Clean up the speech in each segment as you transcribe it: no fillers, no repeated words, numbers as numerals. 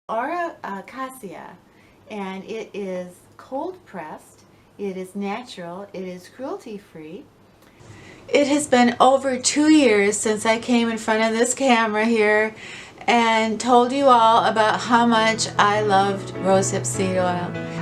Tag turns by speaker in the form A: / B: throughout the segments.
A: Cassia, and it is cold pressed, it is natural, it is cruelty free. It has been over 2 years since I came in front of this camera here and told you all about how much I loved Rosehip Seed Oil.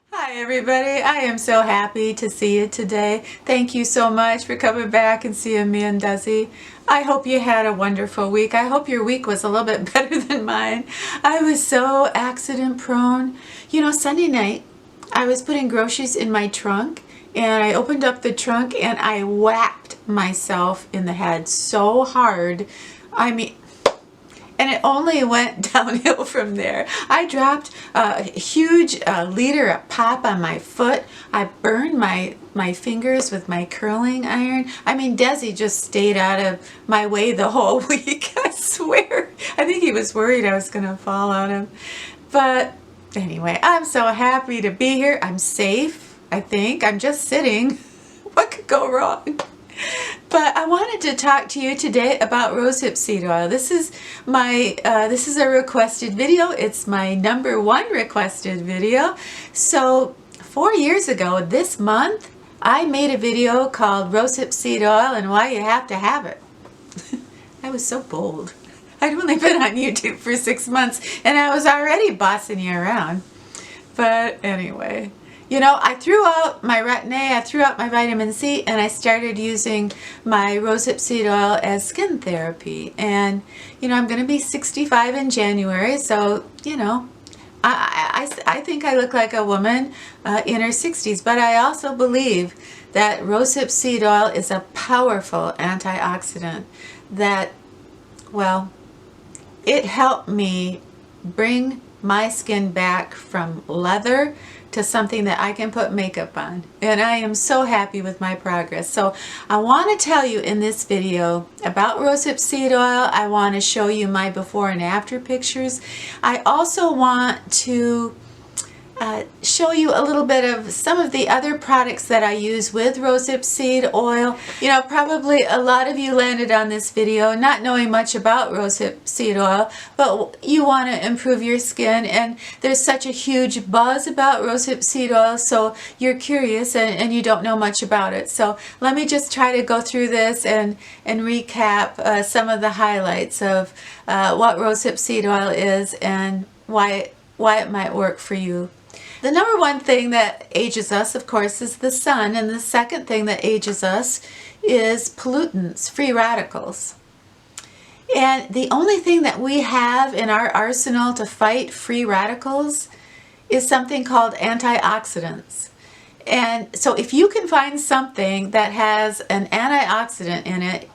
A: Hi everybody, I am so happy to see you today. Thank you so much for coming back and seeing me and Desi. I hope you had a wonderful week. I hope your week was a little bit better than mine. I was so accident prone. You know, Sunday night I was putting groceries in my trunk and I opened up the trunk and I whacked myself in the head so hard. And it only went downhill from there. I dropped a huge liter of pop on my foot. I burned my fingers with my curling iron. I mean, Desi just stayed out of my way the whole week, I swear. I think he was worried I was going to fall on him. But anyway, I'm so happy to be here. I'm safe, I think. I'm just sitting. What could go wrong? But I wanted to talk to you today about Rosehip Seed Oil. This is a requested video. It's my #1 requested video. So 4 years ago this month, I made a video called Rosehip Seed Oil and Why You Have to Have It. I was so bold. I'd only been on YouTube for 6 months and I was already bossing you around. But anyway. You know, I threw out my Retin-A, I threw out my vitamin C, and I started using my Rosehip Seed Oil as skin therapy. And, you know, I'm going to be 65 in January, so, you know, I think I look like a woman in her 60s. But I also believe that Rosehip Seed Oil is a powerful antioxidant that, well, it helped me bring my skin back from leather to something that I can put makeup on, and I am so happy with my progress. So I want to tell you in this video about Rosehip Seed Oil. I want to show you my before and after pictures. I also want to show you a little bit of some of the other products that I use with Rosehip Seed Oil. You know, probably a lot of you landed on this video not knowing much about Rosehip Seed Oil, but you want to improve your skin, and there's such a huge buzz about Rosehip Seed Oil, so you're curious and you don't know much about it. So let me just try to go through this and recap some of the highlights of what Rosehip Seed Oil is and why it might work for you. The #1 thing that ages us, of course, is the sun, and the second thing that ages us is pollutants, free radicals. And the only thing that we have in our arsenal to fight free radicals is something called antioxidants. And so if you can find something that has an antioxidant in it,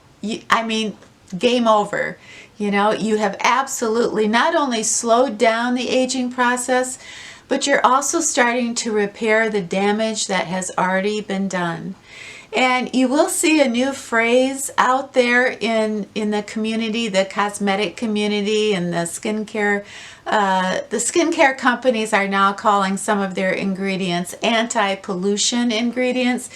A: I mean, game over. You know, you have absolutely not only slowed down the aging process, but you're also starting to repair the damage that has already been done. And you will see a new phrase out there in the community, the cosmetic community, and the skincare companies are now calling some of their ingredients anti-pollution ingredients.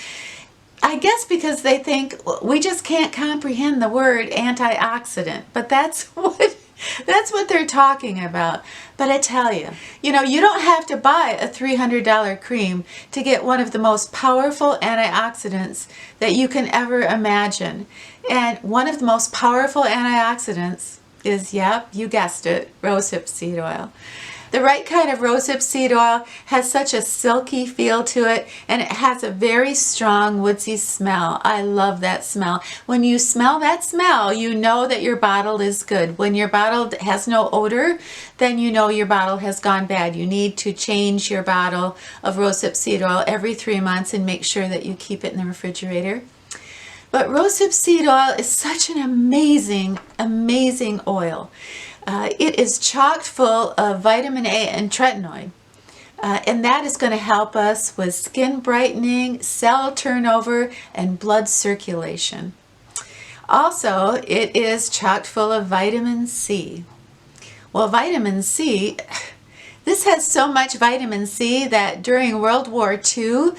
A: I guess because they think we just can't comprehend the word antioxidant, but that's what they're talking about. But I tell you, you don't have to buy a $300 cream to get one of the most powerful antioxidants that you can ever imagine. And one of the most powerful antioxidants is, yep, you guessed it, rosehip seed oil. The right kind of rosehip seed oil has such a silky feel to it, and it has a very strong woodsy smell. I love that smell. When you smell that smell, you know that your bottle is good. When your bottle has no odor, then you know your bottle has gone bad. You need to change your bottle of rosehip seed oil every 3 months and make sure that you keep it in the refrigerator. But rosehip seed oil is such an amazing, amazing oil. It is chock full of vitamin A and tretinoin, and that is going to help us with skin brightening, cell turnover, and blood circulation. Also, it is chock full of vitamin C. Well, vitamin C, this has so much vitamin C that during World War II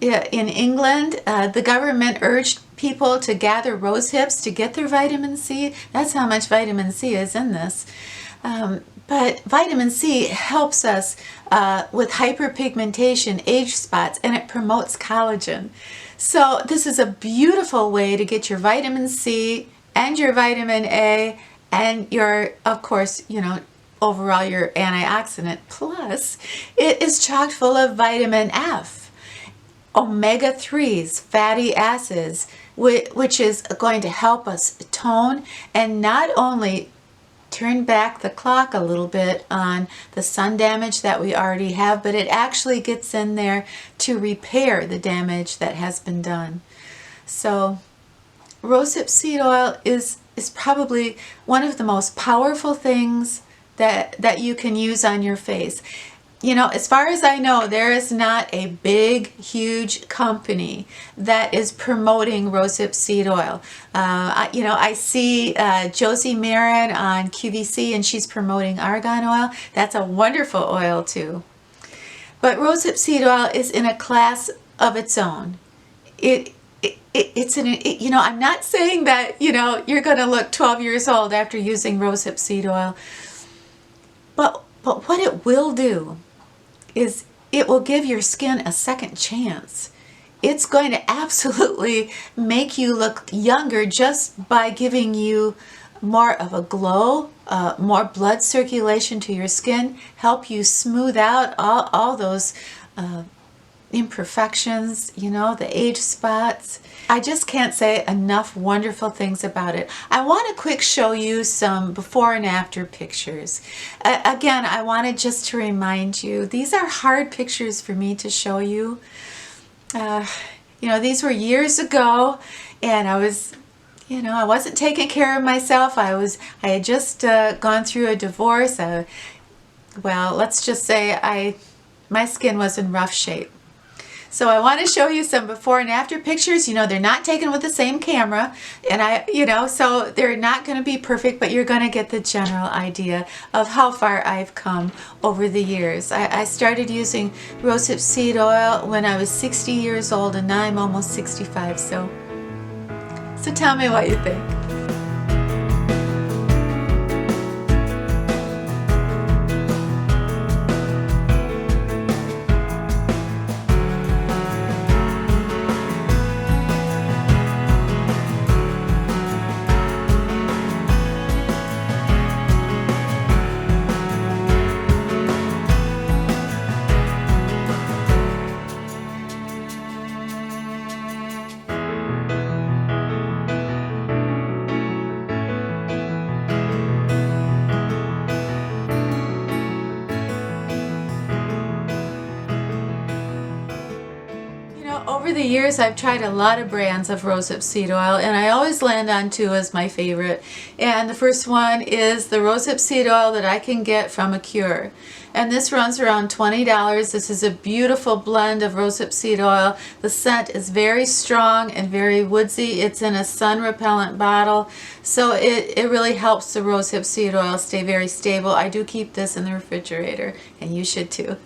A: in England, the government urged people to gather rose hips to get their vitamin C. That's how much vitamin C is in this. But vitamin C helps us with hyperpigmentation, age spots, and it promotes collagen. So this is a beautiful way to get your vitamin C and your vitamin A and your, of course, overall your antioxidant. Plus, it is chock full of vitamin F, omega-3s, fatty acids, which is going to help us tone and not only turn back the clock a little bit on the sun damage that we already have, but it actually gets in there to repair the damage that has been done. So rosehip seed oil is probably one of the most powerful things that you can use on your face. As far as I know, there is not a big, huge company that is promoting rosehip seed oil. I see Josie Marin on QVC, and she's promoting argan oil. That's a wonderful oil too. But rosehip seed oil is in a class of its own. I'm not saying that, you're going to look 12 years old after using rosehip seed oil. But what it will do is it will give your skin a second chance. It's going to absolutely make you look younger just by giving you more of a glow, more blood circulation to your skin, help you smooth out all those imperfections, the age spots. I just can't say enough wonderful things about it. I want to quick show you some before and after pictures. Again, I wanted just to remind you, these are hard pictures for me to show you. These were years ago, and I wasn't taking care of myself. I had just gone through a divorce. Well, let's just say my skin was in rough shape. So I want to show you some before and after pictures. They're not taken with the same camera, and so they're not going to be perfect, but you're going to get the general idea of how far I've come over the years. I started using rosehip seed oil when I was 60 years old, and now I'm almost 65. So tell me what you think. Over the years, I've tried a lot of brands of rosehip seed oil, and I always land on two as my favorite. And the first one is the rosehip seed oil that I can get from a cure. And this runs around $20. This is a beautiful blend of rosehip seed oil. The scent is very strong and very woodsy. It's in a sun repellent bottle, so it really helps the rosehip seed oil stay very stable. I do keep this in the refrigerator, and you should too.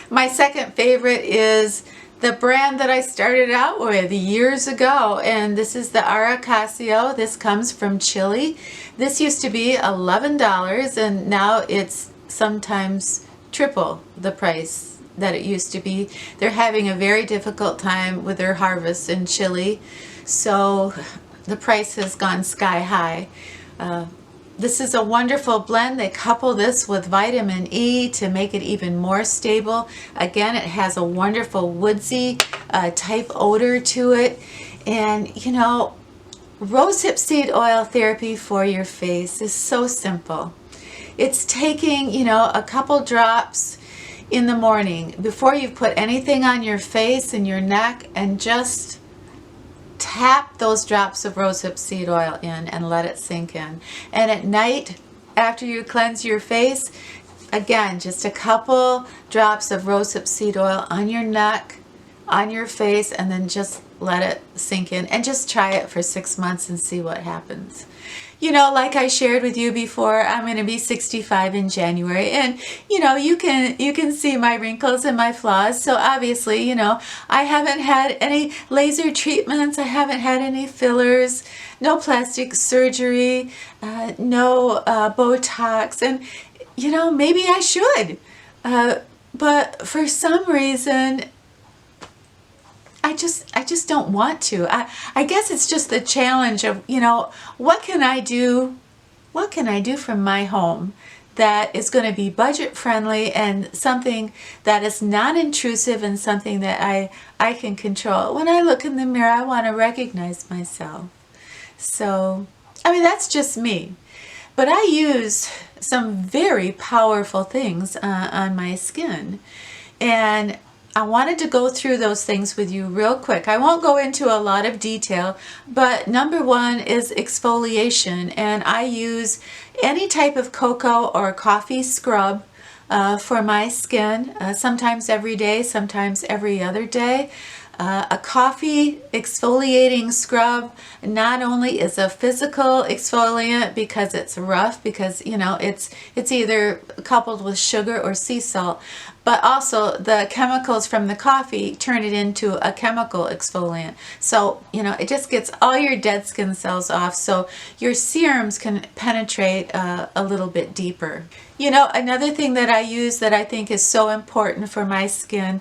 A: My second favorite is the brand that I started out with years ago, and this is the Aracasio. This comes from Chile. This used to be $11 and now it's sometimes triple the price that it used to be. They're having a very difficult time with their harvest in Chile, so the price has gone sky high. This is a wonderful blend. They couple this with vitamin E to make it even more stable. Again, it has a wonderful woodsy type odor to it. And you know, rosehip seed oil therapy for your face is so simple. It's taking, you know, a couple drops in the morning before you put anything on your face and your neck, and just tap those drops of rosehip seed oil in and let it sink in. And at night, after you cleanse your face, again, just a couple drops of rosehip seed oil on your neck, on your face, and then just let it sink in. And just try it for 6 months and see what happens. You know, like I shared with you before, I'm going to be 65 in January, and you know, you can see my wrinkles and my flaws. So obviously, you know, I haven't had any laser treatments, I haven't had any fillers, no plastic surgery, no Botox, and you know, maybe I should, but for some reason I just don't want to. I guess it's just the challenge of, you know, what can I do from my home that is going to be budget friendly and something that is non-intrusive and something that I can control. When I look in the mirror, I want to recognize myself. So, I mean, that's just me. But I use some very powerful things on my skin, and I wanted to go through those things with you real quick. I won't go into a lot of detail, but number one is exfoliation, and I use any type of cocoa or coffee scrub for my skin, sometimes every day, sometimes every other day. A coffee exfoliating scrub not only is a physical exfoliant because it's rough, because you know it's either coupled with sugar or sea salt, but also the chemicals from the coffee turn it into a chemical exfoliant. So you know, it just gets all your dead skin cells off, so your serums can penetrate a little bit deeper. You know, another thing that I use that I think is so important for my skin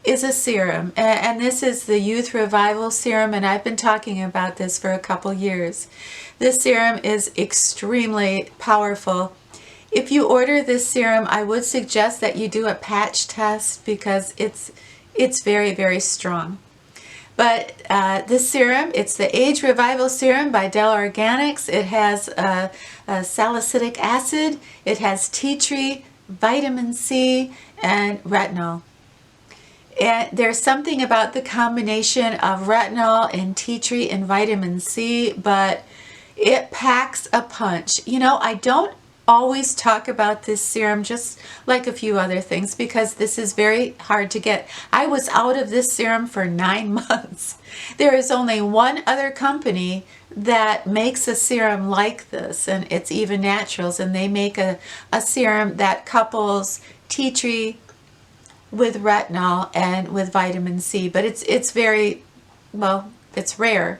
A: is a serum, and this is the Youth Revival Serum, and I've been talking about this for a couple years. This serum is extremely powerful. If you order this serum, I would suggest that you do a patch test because it's very, very strong. But this serum, it's the Age Revival Serum by Dell Organics. It has salicylic acid, it has tea tree, vitamin C, and retinol. And there's something about the combination of retinol and tea tree and vitamin C, but it packs a punch. You know, I don't always talk about this serum, just like a few other things, because this is very hard to get. I was out of this serum for 9 months. There is only one other company that makes a serum like this, and it's Even Naturals, and they make a serum that couples tea tree with retinol and with vitamin C, but it's very, well, it's rare,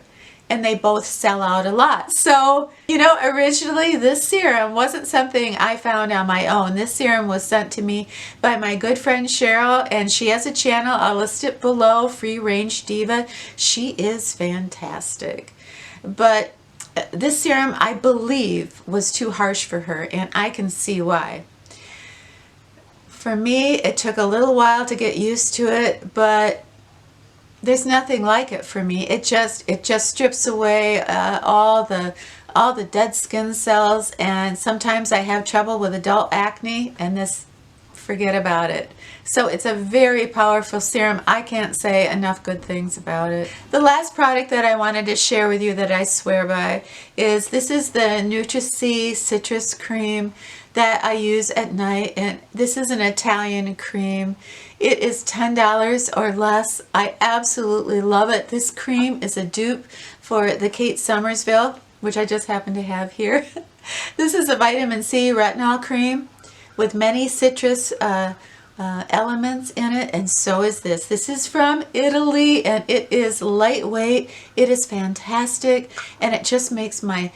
A: and they both sell out a lot. So, you know, originally this serum wasn't something I found on my own. This serum was sent to me by my good friend Cheryl, and she has a channel, I'll list it below, Free Range Diva. She is fantastic. But this serum, I believe, was too harsh for her, and I can see why. For me, it took a little while to get used to it, but there's nothing like it for me. It just strips away all the dead skin cells, and sometimes I have trouble with adult acne, and this, forget about it. So it's a very powerful serum. I can't say enough good things about it. The last product that I wanted to share with you that I swear by is this is the Nutria Citrus Cream that I use at night, and this is an Italian cream. It is $10 or less. I absolutely love it. This cream is a dupe for the Kate Somersville, which I just happen to have here. This is a vitamin C retinol cream with many citrus elements in it, and so is this. This is from Italy, and it is lightweight. It is fantastic, and it just makes my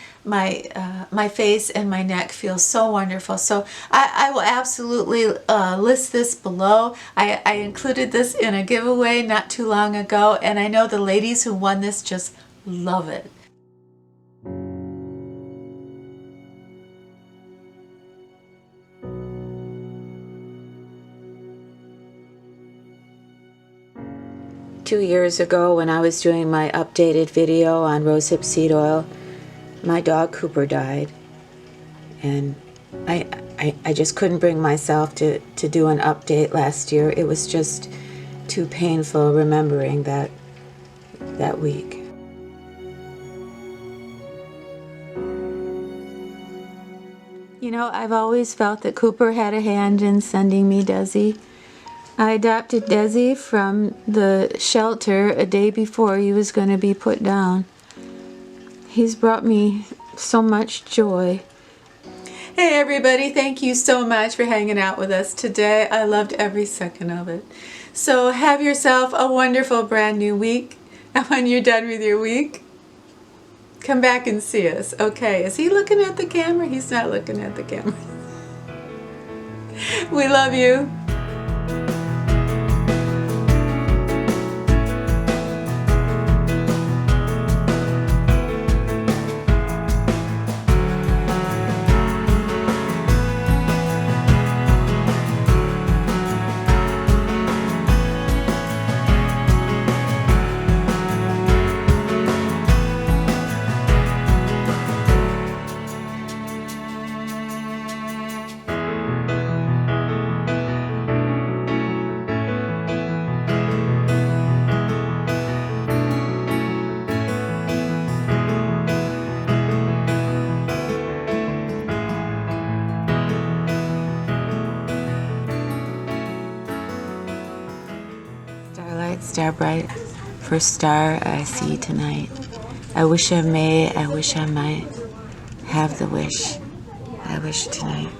A: face and my neck feel so wonderful. So I will absolutely list this below. I included this in a giveaway not too long ago, and I know the ladies who won this just love it. Two years ago, when I was doing my updated video on Rosehip Seed Oil, my dog Cooper died, and I just couldn't bring myself to do an update last year. It was just too painful remembering that week. You know, I've always felt that Cooper had a hand in sending me Desi. I adopted Desi from the shelter a day before he was going to be put down. He's brought me so much joy. Hey everybody, thank you so much for hanging out with us today. I loved every second of it. So have yourself a wonderful brand new week. And when you're done with your week, come back and see us. Okay, is he looking at the camera? He's not looking at the camera. We love you. Starlight, star bright, first star I see tonight. I wish I may, I wish I might have the wish I wish tonight.